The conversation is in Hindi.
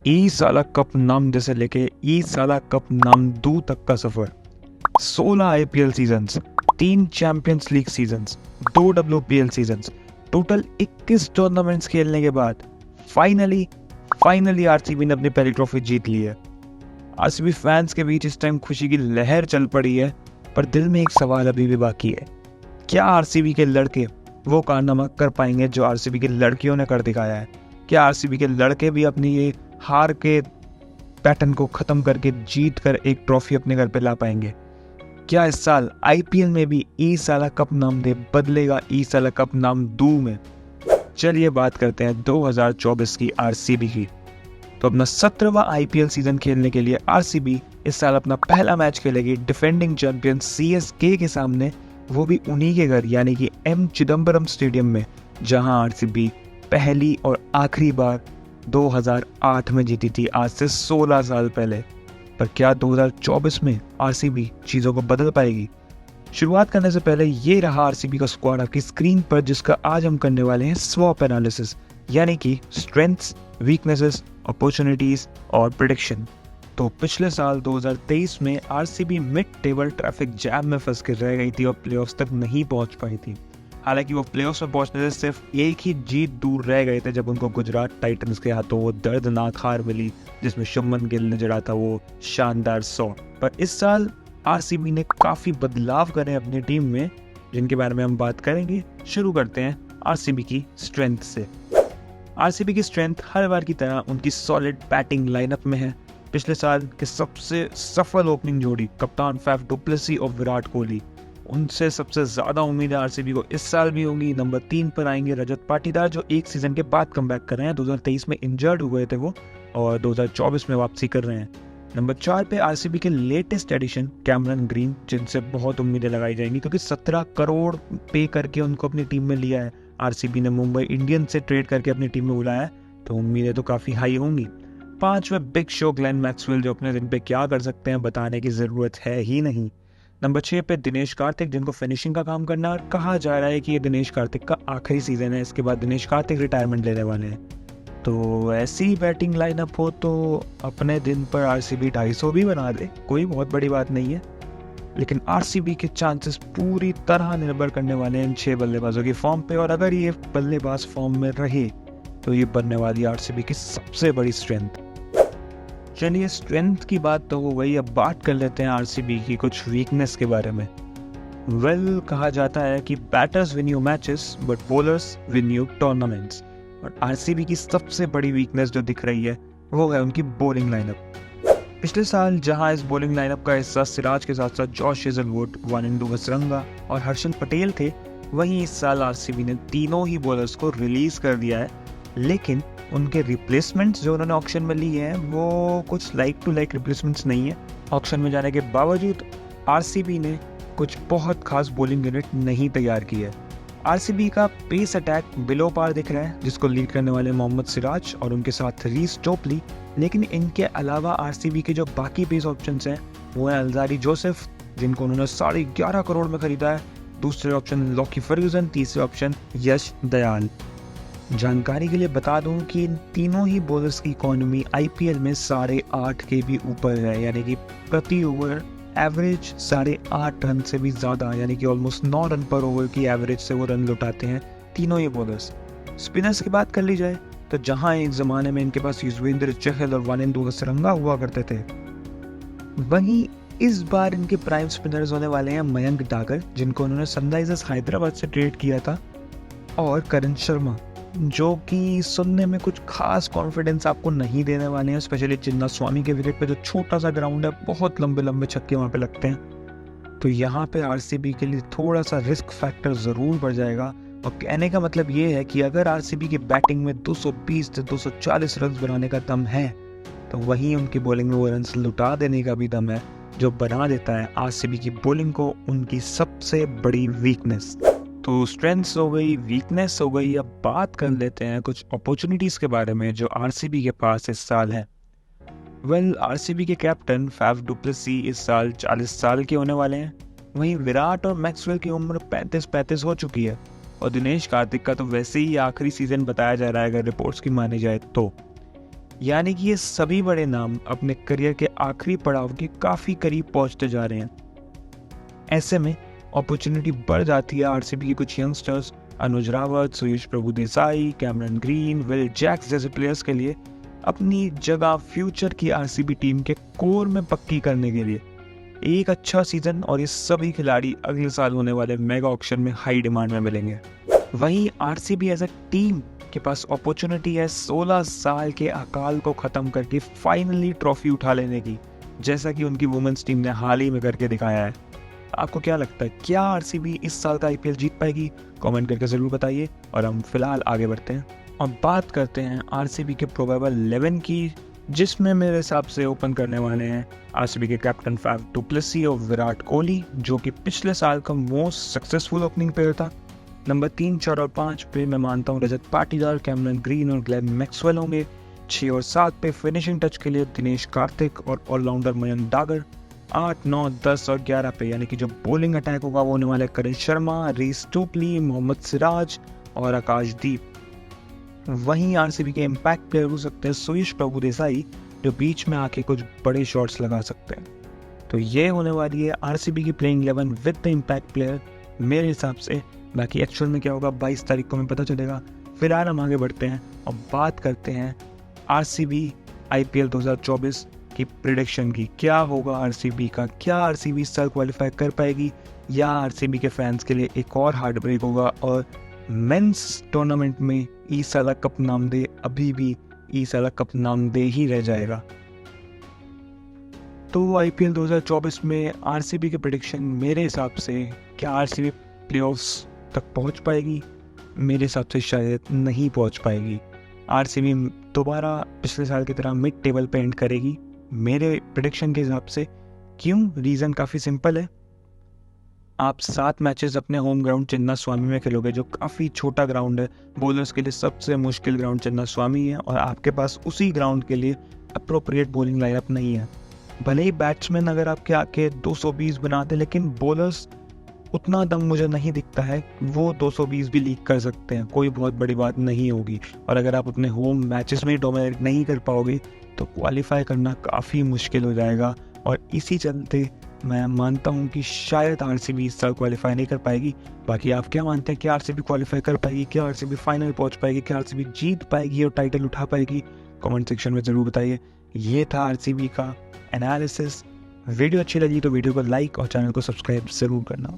ई साला कप नाम जैसे लेके ई साला कप नाम दू तक का सफर। 16 IPL seasons, 3 champions league seasons, 2 WPL seasons, total 21 tournaments खेलने के बाद फाइनली आरसीबी ने अपनी पहली ट्रॉफी जीत ली है। आरसीबी फैंस के बीच इस टाइम खुशी की लहर चल पड़ी है, पर दिल में एक सवाल अभी भी बाकी है। क्या आरसीबी के लड़के वो कारनामा कर पाएंगे जो आरसीबी की लड़कियों ने कर दिखाया है? क्या आरसीबी के लड़के भी अपनी ये हार के पैटर्न को खत्म करके जीत कर एक ट्रॉफी अपने घर पे ला पाएंगे? क्या इस साल आईपीएल में भी ई साला कप नाम दे बदलेगा ई साला कप नाम दू में? चलिए बात करते हैं 2024 की आरसीबी की। तो अपना 17वां आईपीएल सीजन खेलने के लिए आरसीबी इस साल अपना पहला मैच खेलेगी डिफेंडिंग चैंपियन सीएसके के सामने, वो भी उन्हीं के घर यानी कि एम चिदम्बरम स्टेडियम में, जहां आरसीबी पहली और आखिरी बार 2008 में जीती थी, आज से 16 साल पहले। पर क्या 2024 में आरसीबी चीज़ों को बदल पाएगी? शुरुआत करने से पहले ये रहा आरसीबी का स्क्वाड आपकी स्क्रीन पर, जिसका आज हम करने वाले हैं स्वॉप एनालिसिस, यानी कि स्ट्रेंथ्स, वीकनेसेस, अपॉर्चुनिटीज और प्रेडिक्शन। तो पिछले साल 2023 में RCB mid table traffic jam में फंस कर रह गई थी और प्लेऑफ्स तक नहीं पहुंच पाई थी। हालांकि वो प्लेऑफ्स में पहुंचने से सिर्फ एक ही जीत दूर रह गए थे, जब उनको गुजरात टाइटंस के हाथों वो दर्दनाक हार मिली, जिसमें शुभमन गिल ने जड़ा था वो शानदार 100। पर इस साल आरसीबी ने काफ़ी बदलाव करे अपनी टीम में, जिनके बारे में हम बात करेंगे। शुरू करते हैं आरसीबी की स्ट्रेंथ से। आरसीबी की स्ट्रेंथ हर बार की तरह उनकी सॉलिड बैटिंग लाइनअप में है। पिछले साल के सबसे सफल ओपनिंग जोड़ी कप्तान फैफ डुप्लेसी और विराट कोहली, उनसे सबसे ज़्यादा उम्मीद है आरसीबी को इस साल भी होंगी। नंबर 3 पर आएंगे रजत पाटीदार, जो एक सीज़न के बाद कमबैक कर रहे हैं। 2023 में इंजर्ड हुए थे वो और 2024 में वापसी कर रहे हैं। नंबर 4 पे आरसीबी के लेटेस्ट एडिशन कैमरन ग्रीन, जिनसे बहुत उम्मीदें लगाई जाएंगी क्योंकि 17 करोड़ पे करके उनको अपनी टीम में लिया है आरसीबी ने। मुंबई इंडियंस से ट्रेड करके अपनी टीम में बुलाया है, तो उम्मीदें तो काफ़ी हाई होंगी। 5 में बिग शो ग्लेन मैक्सवेल, जो अपने दिन पे क्या कर सकते हैं बताने की ज़रूरत है ही नहीं। नंबर 6 पे दिनेश कार्तिक, जिनको फिनिशिंग का काम करना है और कहा जा रहा है कि ये दिनेश कार्तिक का आखिरी सीजन है, इसके बाद दिनेश कार्तिक रिटायरमेंट लेने वाले हैं। तो ऐसी बैटिंग लाइनअप हो तो अपने दिन पर आरसीबी 250 भी बना दे, कोई बहुत बड़ी बात नहीं है। लेकिन आरसीबी के चांसेस पूरी तरह निर्भर करने वाले हैं इन 6 बल्लेबाजों की फॉर्म पे, और अगर ये बल्लेबाज फॉर्म में रहे तो ये बनने वाली आरसीबी की सबसे बड़ी स्ट्रेंथ। चलिए स्ट्रेंथ की बात तो हो गई, अब बात कर लेते हैं आरसीबी की कुछ वीकनेस के बारे में। कहा जाता है कि batters win you matches but bowlers win you tournaments, और आरसीबी की सबसे बड़ी वीकनेस जो दिख रही है वो है उनकी बॉलिंग लाइनअप। पिछले साल जहां इस बॉलिंग लाइनअप का हिस्सा सिराज के साथ साथ जॉश हेजलवुड, वानिंदु हसरंगा और हर्षल पटेल थे, वहीं इस साल आरसीबी ने तीनों ही बॉलर्स को रिलीज कर दिया है। लेकिन उनके रिप्लेसमेंट्स जो उन्होंने ऑक्शन में लिए हैं वो कुछ लाइक टू लाइक रिप्लेसमेंट्स नहीं है। ऑक्शन में जाने के बावजूद आरसीबी ने कुछ बहुत खास बॉलिंग यूनिट नहीं तैयार की है। आरसीबी का पेस अटैक बिलो पार दिख रहा है, जिसको लीड करने वाले मोहम्मद सिराज और उनके साथ रीस टोपली। लेकिन इनके अलावा आरसीबी के जो बाकी पेस ऑप्शंस हैं वो है अल्जारी जोसेफ, जिनको उन्होंने 11.5 करोड़ में खरीदा है। दूसरे ऑप्शन लॉकी फर्ग्यूसन, तीसरे ऑप्शन यश दयाल। जानकारी के लिए बता दूं कि इन तीनों ही बॉलर्स की इकोनॉमी आईपीएल में 8.5 के भी ऊपर है, यानी कि प्रति ओवर एवरेज 8.5 रन से भी ज़्यादा, यानी कि ऑलमोस्ट 9 रन पर ओवर की एवरेज से वो रन लुटाते हैं तीनों ही बॉलर्स। स्पिनर्स की बात कर ली जाए तो जहां एक ज़माने में इनके पास युजवेंद्र चहल और वानिंदु हसरंगा हुआ करते थे, वहीं इस बार इनके प्राइम स्पिनर्स होने वाले हैं मयंक डागर, जिनको उन्होंने सनराइजर्स हैदराबाद से ट्रेड किया था, और करण शर्मा, जो कि सुनने में कुछ खास कॉन्फिडेंस आपको नहीं देने वाले हैं। स्पेशली चिन्ना स्वामी के विकेट पे जो छोटा सा ग्राउंड है, बहुत लंबे लंबे छक्के वहाँ पे लगते हैं। तो यहाँ पे आरसीबी के लिए थोड़ा सा रिस्क फैक्टर ज़रूर बढ़ जाएगा। और कहने का मतलब ये है कि अगर आरसीबी की बैटिंग में 220 से 240 रन बनाने का दम है, तो वहीं उनकी बॉलिंग में वो रन लुटा देने का भी दम है, जो बना देता है आरसीबी की बॉलिंग को उनकी सबसे बड़ी वीकनेस। तो स्ट्रेंथ्स हो गई, वीकनेस हो गई, अब बात कर लेते हैं कुछ अपॉर्चुनिटीज़ के बारे में जो आरसीबी के पास इस साल है। आरसीबी के कैप्टन फैफ डुप्लेसी इस साल 40 साल के होने वाले हैं। वहीं विराट और मैक्सवेल की उम्र 35 हो चुकी है, और दिनेश कार्तिक का तो वैसे ही आखिरी सीजन बताया जा रहा है अगर रिपोर्ट्स की मानी जाए तो। यानी कि ये सभी बड़े नाम अपने करियर के आखिरी पड़ाव के काफ़ी करीब पहुंचते जा रहे हैं। ऐसे में अपॉर्चुनिटी बढ़ जाती है आरसीबी के कुछ youngsters Anuj Rawat, Suyash Prabhudesai, Cameron green, Will Jacks जैसे प्लेयर्स के लिए अपनी जगह फ्यूचर की आरसीबी टीम के कोर में पक्की करने के लिए। एक अच्छा सीजन और ये सभी खिलाड़ी अगले साल होने वाले मेगा ऑक्शन में हाई डिमांड में मिलेंगे। वहीं आरसीबी एज अ टीम के पास अपॉर्चुनिटी है 16 साल के अकाल को ख़त्म करके फाइनली ट्रॉफी उठा लेने की, जैसा कि उनकी वुमेन्स टीम ने हाल ही में करके दिखाया है। आपको क्या लगता है, क्या आरसीबी इस साल का आईपीएल जीत पाएगी? कमेंट करके ज़रूर बताइए। और हम फिलहाल आगे बढ़ते हैं और बात करते हैं आरसीबी के प्रोबेबल 11 की, जिसमें मेरे हिसाब से ओपन करने वाले हैं आरसीबी के कैप्टन फैफ डु प्लेसी और विराट कोहली, जो कि पिछले साल का मोस्ट सक्सेसफुल ओपनिंग प्लेयर था। नंबर 3, 4 और 5 पे मैं मानता हूँ रजत पाटीदार, कैमरन ग्रीन और ग्लेन मैक्सवेल होंगे। 6 और 7 पे फिनिशिंग टच के लिए दिनेश कार्तिक और ऑलराउंडर मयंक डागर। 8, 9, 10 और 11 पे यानी कि जो बॉलिंग अटैक होगा वो होने वाले करण शर्मा, रीस टोपली, मोहम्मद सिराज और आकाशदीप। वहीं आरसीबी के इम्पैक्ट प्लेयर हो सकते हैं सुयश प्रभुदेसाई, जो बीच में आके कुछ बड़े शॉट्स लगा सकते हैं। तो ये होने वाली है आरसीबी की playing 11 with the impact player मेरे हिसाब से। बाकी एक्चुअल में क्या होगा 22 तारीख को हमें पता चलेगा। फिलहाल हम आगे बढ़ते हैं और बात करते हैं आरसीबी आईपीएल 2024 की प्रिडिक्शन की। क्या होगा आरसीबी का? क्या आरसीबी इस साल क्वालिफाई कर पाएगी या आरसीबी के फैंस के लिए एक और हार्ट ब्रेक होगा और मेंस टूर्नामेंट में ईसाला कप नामदे अभी भी ईसाला कप नामदे ही रह जाएगा? तो आईपीएल 2024 में आरसीबी के प्रेडिक्शन मेरे हिसाब से, क्या आरसीबी प्लेऑफ्स तक पहुंच पाएगी? मेरे हिसाब से शायद नहीं पहुंच पाएगी। आरसीबी दोबारा पिछले साल की तरह मिड टेबल पे एंड करेगी मेरे प्रेडिक्शन के हिसाब से। क्यों? रीज़न काफ़ी सिंपल है। आप 7 मैचेस अपने होम ग्राउंड चिन्नास्वामी में खेलोगे, जो काफ़ी छोटा ग्राउंड है। बॉलर्स के लिए सबसे मुश्किल ग्राउंड चिन्नास्वामी है और आपके पास उसी ग्राउंड के लिए अप्रोप्रिएट बॉलिंग लाइनअप नहीं है। भले ही बैट्समैन अगर आपके आके 220 बनाते, लेकिन बॉलर्स उतना दम मुझे नहीं दिखता है, वो 220 भी लीक कर सकते हैं, कोई बहुत बड़ी बात नहीं होगी। और अगर आप अपने होम मैचेस में डोमिनेट नहीं कर पाओगे तो क्वालिफाई करना काफ़ी मुश्किल हो जाएगा। और इसी चलते मैं मानता हूं कि शायद आरसीबी इस साल क्वालिफाई नहीं कर पाएगी। बाकी आप क्या मानते हैं, क्या आरसीबी क्वालिफाई कर पाएगी? क्या आरसीबी फाइनल पहुंच पाएगी? क्या आरसीबी जीत पाएगी और टाइटल उठा पाएगी? कमेंट सेक्शन में ज़रूर बताइए। ये था आरसीबी का एनालिसिस। वीडियो अच्छी लगी तो वीडियो को लाइक और चैनल को सब्सक्राइब ज़रूर करना।